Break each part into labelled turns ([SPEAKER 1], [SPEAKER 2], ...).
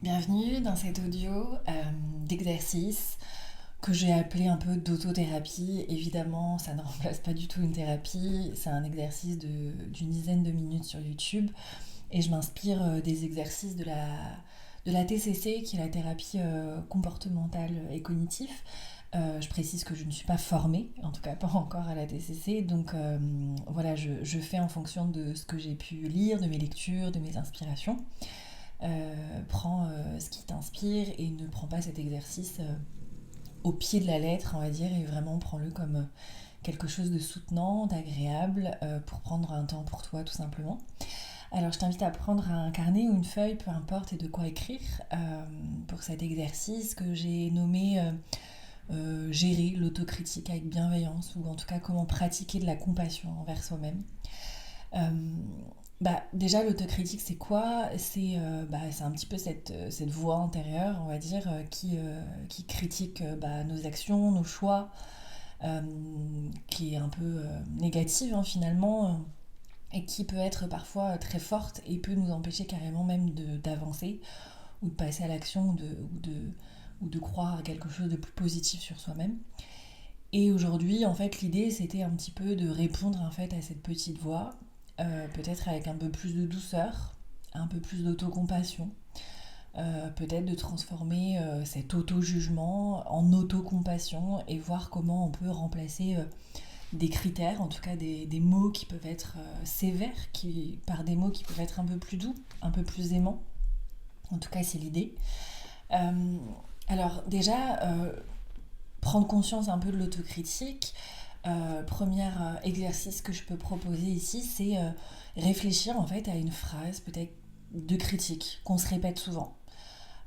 [SPEAKER 1] Bienvenue dans cet audio d'exercice que j'ai appelé un peu d'autothérapie. Évidemment, ça ne remplace pas du tout une thérapie, c'est un exercice d'une dizaine de minutes sur YouTube et je m'inspire des exercices de la TCC qui est la thérapie comportementale et cognitive. Je précise que je ne suis pas formée, en tout cas pas encore à la TCC, donc voilà, je fais en fonction de ce que j'ai pu lire, de mes lectures, de mes inspirations. Prends ce qui t'inspire et ne prends pas cet exercice au pied de la lettre, on va dire, et vraiment prends-le comme quelque chose de soutenant, d'agréable, pour prendre un temps pour toi tout simplement. Alors je t'invite à prendre un carnet ou une feuille, peu importe, et de quoi écrire pour cet exercice que j'ai nommé gérer l'autocritique avec bienveillance, ou en tout cas comment pratiquer de la compassion envers soi-même. Euh, déjà, l'autocritique, c'est quoi? C'est un petit peu cette voix intérieure, on va dire, qui critique nos actions, nos choix, euh, qui est un peu négative hein, finalement, et qui peut être parfois très forte et peut nous empêcher carrément même d'avancer ou de passer à l'action ou de croire à quelque chose de plus positif sur soi-même. Et aujourd'hui, en fait, l'idée, c'était un petit peu de répondre en fait à cette petite voix, peut-être avec un peu plus de douceur, un peu plus d'autocompassion, peut-être de transformer cet auto-jugement en autocompassion et voir comment on peut remplacer des critères, en tout cas des mots qui peuvent être sévères, par des mots qui peuvent être un peu plus doux, un peu plus aimants. En tout cas, c'est l'idée. Euh, alors déjà, prendre conscience un peu de l'autocritique, premier exercice que je peux proposer ici, c'est réfléchir en fait à une phrase peut-être de critique qu'on se répète souvent.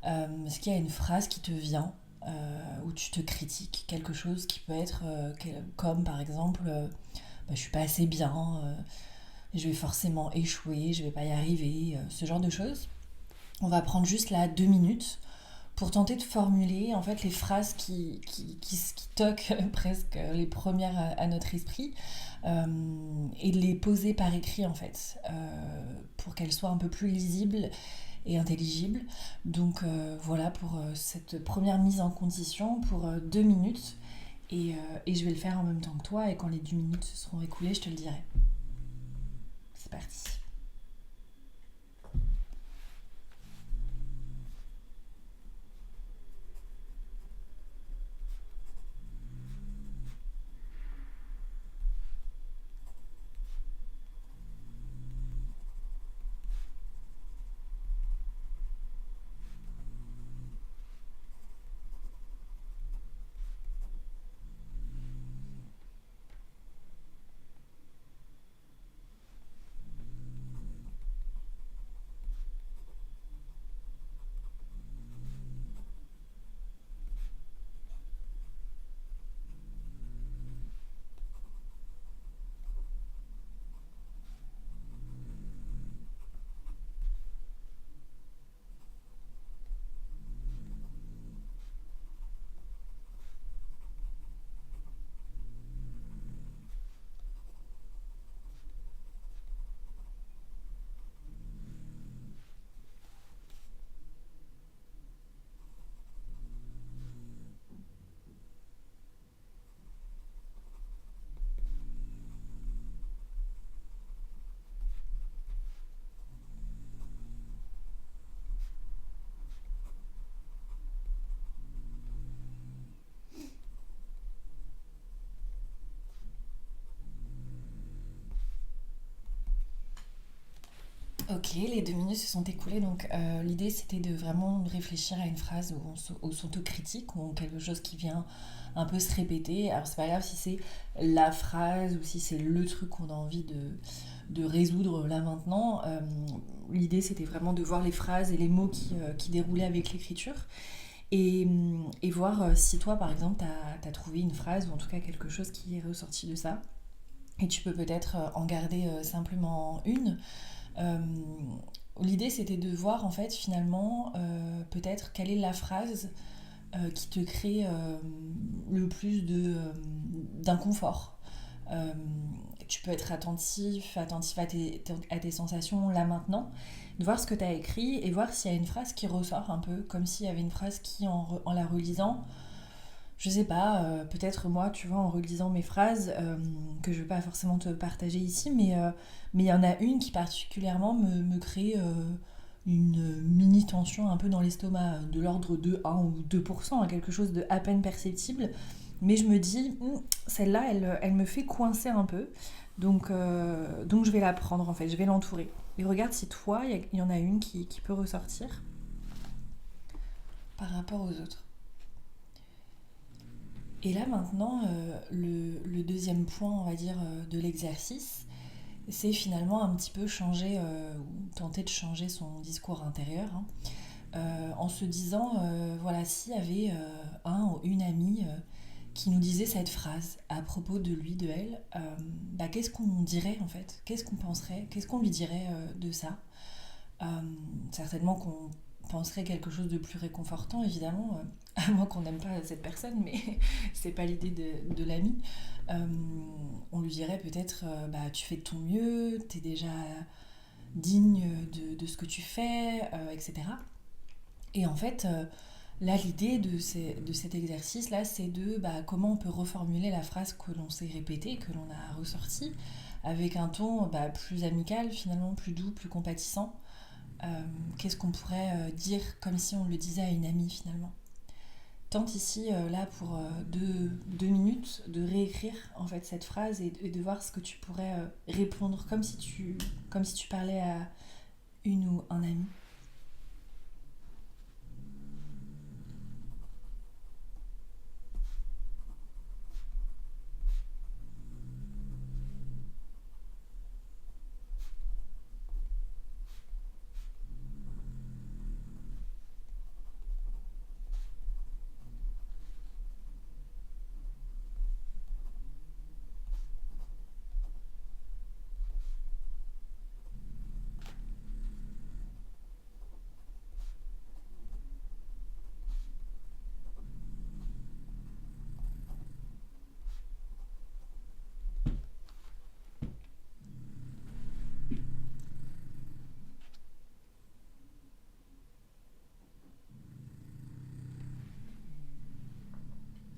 [SPEAKER 1] Est-ce qu'il y a une phrase qui te vient où tu te critiques quelque chose qui peut être comme par exemple je suis pas assez bien, je vais forcément échouer, je vais pas y arriver, ce genre de choses. On va prendre juste là 2 minutes pour tenter de formuler en fait les phrases qui toquent presque les premières à notre esprit et de les poser par écrit en fait pour qu'elles soient un peu plus lisibles et intelligibles. Donc voilà pour cette première mise en condition pour 2 minutes et je vais le faire en même temps que toi et quand les 2 minutes se seront écoulées je te le dirai. C'est parti. Ok, les 2 minutes se sont écoulées, donc l'idée c'était de vraiment réfléchir à une phrase où on s'autocritique, ou quelque chose qui vient un peu se répéter. Alors c'est pas grave si c'est la phrase ou si c'est le truc qu'on a envie de résoudre là maintenant. L'idée c'était vraiment de voir les phrases et les mots qui déroulaient avec l'écriture et voir si toi par exemple t'as trouvé une phrase ou en tout cas quelque chose qui est ressorti de ça. Et tu peux peut-être en garder simplement une. Euh, L'idée c'était de voir en fait finalement peut-être quelle est la phrase qui te crée le plus d'inconfort. Euh, Tu peux être attentif à tes sensations là maintenant, de voir ce que tu as écrit et voir s'il y a une phrase qui ressort un peu, comme s'il y avait une phrase qui, en la relisant, je sais pas, peut-être moi, tu vois, en relisant mes phrases, que je vais pas forcément te partager ici, mais il y en a une qui particulièrement me crée une mini tension un peu dans l'estomac, de l'ordre de 1 ou 2%, hein, quelque chose de à peine perceptible. Mais je me dis, celle-là, elle me fait coincer un peu. Donc je vais la prendre en fait, je vais l'entourer. Et regarde si toi, il y en a une qui peut ressortir par rapport aux autres. Et là maintenant, le deuxième point, on va dire, de l'exercice, c'est finalement un petit peu changer, ou tenter de changer son discours intérieur, hein. En se disant, voilà, s'il y avait un ou une amie qui nous disait cette phrase à propos de lui, de elle, bah, qu'est-ce qu'on dirait en fait? Qu'est-ce qu'on penserait? Qu'est-ce qu'on lui dirait de ça? Euh, Certainement qu'on penserait quelque chose de plus réconfortant, évidemment, à moins qu'on n'aime pas cette personne, mais c'est pas l'idée de l'ami. Euh, on lui dirait peut-être, bah, tu fais de ton mieux, t'es déjà digne de ce que tu fais, etc. Et en fait, là, l'idée de cet exercice-là, c'est de bah, comment on peut reformuler la phrase que l'on s'est répétée, que l'on a ressortie, avec un ton bah, plus amical, finalement, plus doux, plus compatissant. Qu'est-ce qu'on pourrait dire comme si on le disait à une amie, finalement. Tente ici, là, pour 2 minutes, de réécrire en fait cette phrase et de voir ce que tu pourrais répondre comme si tu parlais à une ou un ami.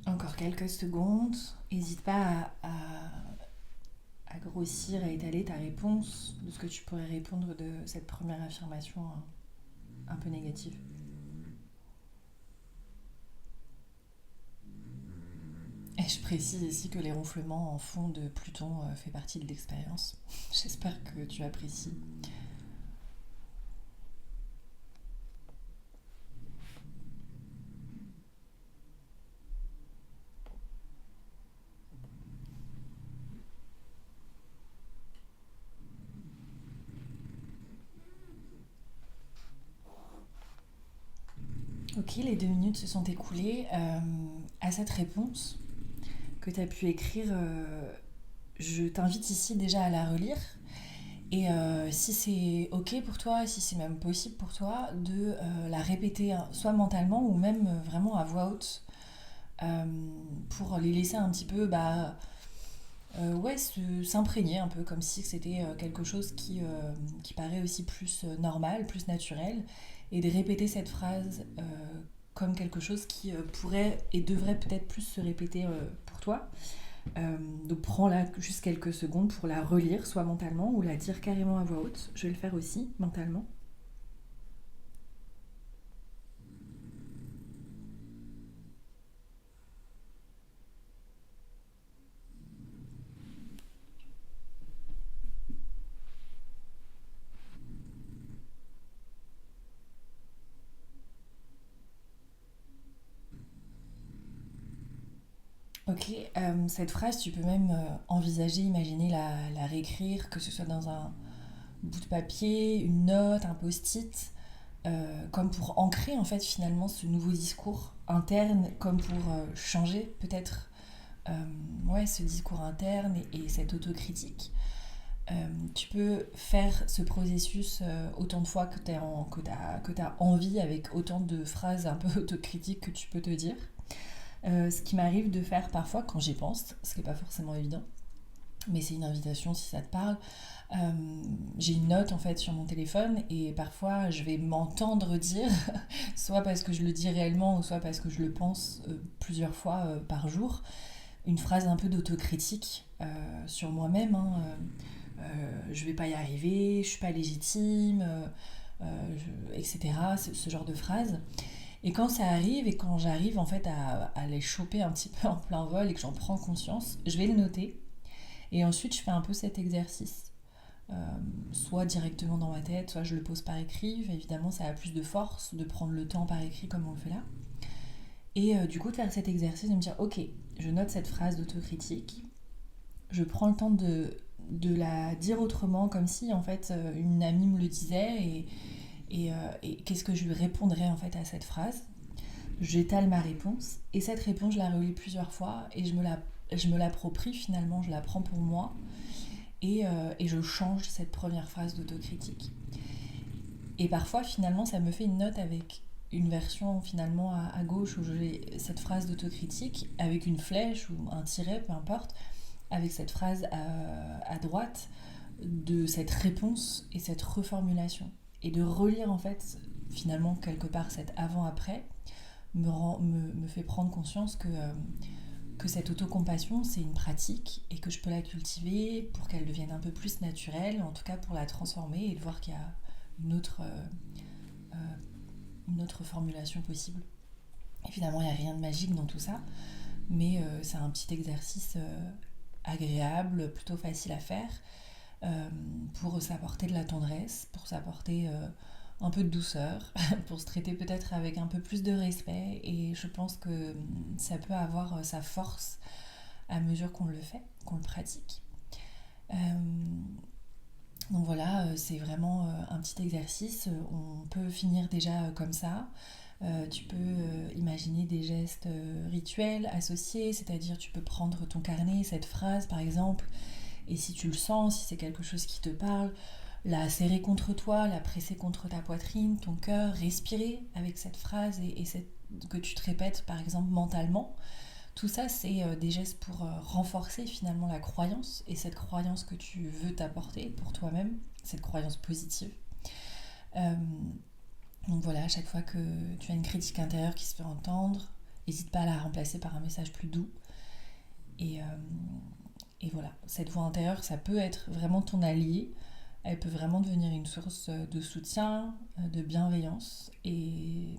[SPEAKER 1] Encore quelques secondes. N'hésite pas à grossir et étaler ta réponse de ce que tu pourrais répondre de cette première affirmation un peu négative. Et je précise ici que les ronflements en fond de Pluton fait partie de l'expérience. J'espère que tu apprécies. Ok, les 2 minutes se sont écoulées. À cette réponse que tu as pu écrire, je t'invite ici déjà à la relire. Et si c'est ok pour toi, si c'est même possible pour toi, de la répéter hein, soit mentalement ou même vraiment à voix haute, euh, pour les laisser un petit peu bah, ouais, s'imprégner un peu comme si c'était quelque chose qui paraît aussi plus normal, plus naturel, et de répéter cette phrase comme quelque chose qui pourrait et devrait peut-être plus se répéter pour toi. Donc prends là juste quelques secondes pour la relire, soit mentalement ou la dire carrément à voix haute. Je vais le faire aussi mentalement. Ok, cette phrase, tu peux même envisager, imaginer la réécrire, que ce soit dans un bout de papier, une note, un post-it, comme pour ancrer en fait finalement ce nouveau discours interne, comme pour changer peut-être ouais, ce discours interne et cette autocritique. Tu peux faire ce processus autant de fois que t'as envie, avec autant de phrases un peu autocritiques que tu peux te dire. Ce qui m'arrive de faire parfois quand j'y pense, ce qui n'est pas forcément évident, mais c'est une invitation si ça te parle. Euh, j'ai une note en fait sur mon téléphone et parfois je vais m'entendre dire, soit parce que je le dis réellement ou soit parce que je le pense plusieurs fois par jour, une phrase un peu d'autocritique sur moi-même. Je vais pas y arriver, je suis pas légitime, etc. Ce genre de phrases. Et quand ça arrive et quand j'arrive en fait à les choper un petit peu en plein vol et que j'en prends conscience, je vais le noter et ensuite je fais un peu cet exercice. Euh, Soit directement dans ma tête, soit je le pose par écrit. Évidemment, ça a plus de force de prendre le temps par écrit comme on le fait là. Et du coup, de faire cet exercice, de me dire, ok, je note cette phrase d'autocritique, je prends le temps de la dire autrement, comme si en fait une amie me le disait, et qu'est-ce que je lui répondrais en fait à cette phrase. J'étale ma réponse, et cette réponse, je la relis plusieurs fois, et je me l'approprie finalement, je la prends pour moi, et je change cette première phrase d'autocritique. Et parfois, finalement, ça me fait une note avec une version finalement à gauche où j'ai cette phrase d'autocritique avec une flèche ou un tiret, peu importe, avec cette phrase à droite de cette réponse et cette reformulation. Et de relire en fait finalement quelque part cet avant-après me fait prendre conscience que cette autocompassion c'est une pratique et que je peux la cultiver pour qu'elle devienne un peu plus naturelle, en tout cas pour la transformer et de voir qu'il y a une autre, euh, une autre formulation possible. Évidemment, il n'y a rien de magique dans tout ça, mais c'est un petit exercice agréable, plutôt facile à faire, euh, pour s'apporter de la tendresse, pour s'apporter un peu de douceur, pour se traiter peut-être avec un peu plus de respect. Et je pense que ça peut avoir sa force à mesure qu'on le fait, qu'on le pratique. Euh, donc voilà, c'est vraiment un petit exercice. On peut finir déjà comme ça. Tu peux imaginer des gestes rituels associés, c'est-à-dire tu peux prendre ton carnet, cette phrase par exemple, et si tu le sens, si c'est quelque chose qui te parle, la serrer contre toi, la presser contre ta poitrine, ton cœur, respirer avec cette phrase que tu te répètes par exemple mentalement. Tout ça, c'est des gestes pour renforcer finalement la croyance et cette croyance que tu veux t'apporter pour toi-même, cette croyance positive. Euh, donc voilà, à chaque fois que tu as une critique intérieure qui se fait entendre, n'hésite pas à la remplacer par un message plus doux. Et, euh, et voilà, cette voix intérieure, ça peut être vraiment ton allié. Elle peut vraiment devenir une source de soutien, de bienveillance. Et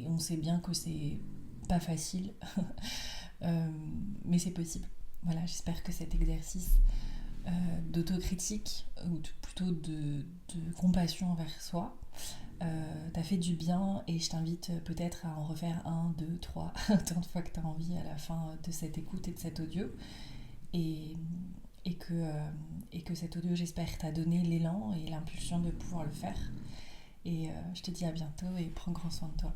[SPEAKER 1] on sait bien que c'est pas facile, mais c'est possible. Voilà, j'espère que cet exercice d'autocritique, ou plutôt de compassion envers soi, t'as fait du bien et je t'invite peut-être à en refaire un, deux, trois, tant de fois que t'as envie à la fin de cette écoute et de cet audio. Et, et que cet audio, j'espère, t'a donné l'élan et l'impulsion de pouvoir le faire. Et je te dis à bientôt et prends grand soin de toi.